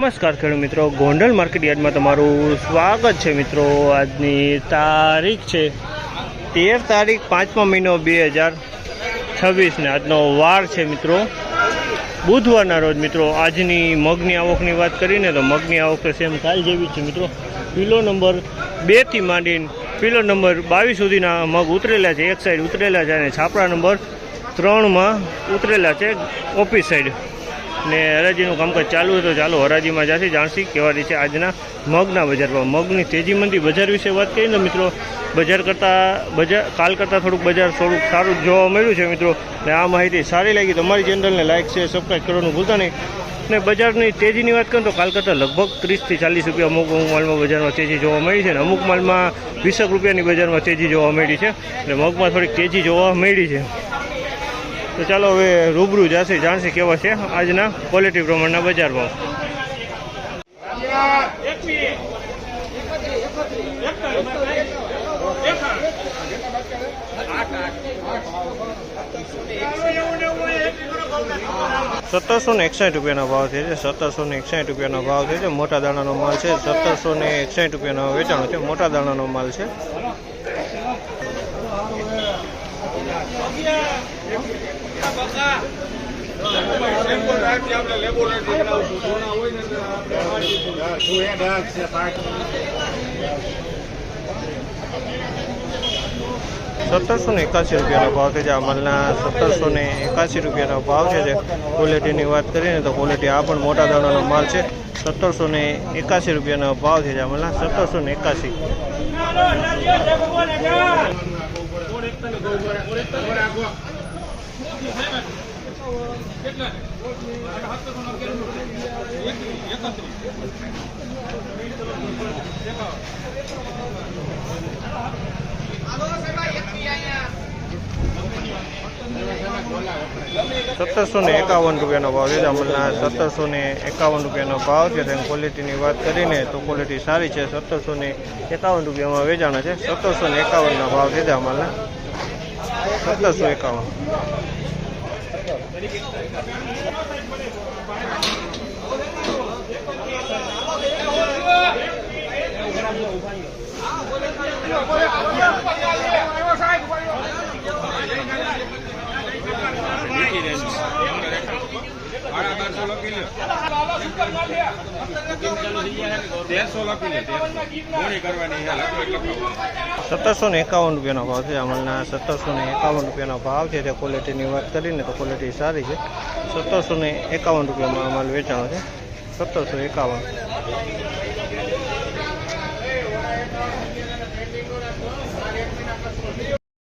નમસ્કાર ખેડૂત મિત્રો, ગોંડલ માર્કેટ યાર્ડમાં તમારું સ્વાગત છે મિત્રો। આજની તારીખ છે 13 તારીખ 5મા મહિનો 2026 ને આજનો વાર છે મિત્રો બુધવારના રોજ મિત્રો। આજની મગની આવકની વાત કરીને તો મગની આવક તો સેમ કાલ જેવી છે મિત્રો। કિલો નંબર 2 થી માંડીને કિલો નંબર 22 સુધીના મગ ઉતરેલા છે, એક સાઈડ ઉતરેલા છે અને છાપરા નંબર 3માં ઉતરેલા છે ઓફિસ સાઈડ ને હરાજીનું કામકાજ ચાલુ હતું। ચાલો હરાજીમાં જાથી જાણશી કેવા રીતે આજના મગના બજારમાં મગની તેજી મંદી બજાર વિશે વાત કરીએ તો મિત્રો બજાર કાલ કરતાં થોડુંક બજાર સારું જોવા મળ્યું છે મિત્રો। ને આ માહિતી સારી લાગી તો અમારી ચેનલને લાઇક શેર સબસ્ક્રાઈબ કરવાનું ભૂલતા નહીં। ને બજારની તેજીની વાત કરીએ તો કાલ કરતાં લગભગ 30 થી 40 રૂપિયા અમુક માલમાં બજારમાં તેજી જોવા મળી છે ને અમુક માલમાં 20 રૂપિયાની બજારમાં તેજી જોવા મળી છે એટલે મગમાં થોડીક તેજી જોવા મળી છે। તો ચાલો હવે રૂબરૂ જશે જાણશે કેવા છે આજના ક્વોલિટી પ્રમાણના બજાર ભાવ। 1761 રૂપિયાનો ભાવ છે। 1761 રૂપિયાનો ભાવ છે। મોટા દાણાનો માલ છે। 1761 રૂપિયાનો વેચાણ છે। મોટા દાણાનો માલ છે। ₹1781 રૂપિયાનો ભાવ છે। આ માલના ₹1781 રૂપિયાનો ભાવ છે। ક્વોલિટીની વાત કરીએ તો ક્વોલિટી આ પણ મોટા દાણાનો માલ છે। ₹1781 રૂપિયાનો ભાવ છે। આ માલના 1781। ₹1751 રૂપિયાનો ભાવ છે। અમલના 1751 રૂપિયાનો ભાવ છે। તેની ક્વોલિટીની વાત કરીને તો ક્વોલિટી સારી છે। 1751 રૂપિયામાં વેચાણ છે। 1751 ભાવ છે અમલના 1751। ₹1751 રૂપિયાનો ભાવ છે। અમલના 1751 રૂપિયાનો ભાવ છે। તે ક્વોલિટીની વાત કરીને તો ક્વોલિટી સારી છે। 1751 રૂપિયામાં અમલ વેચાણો છે। 1751।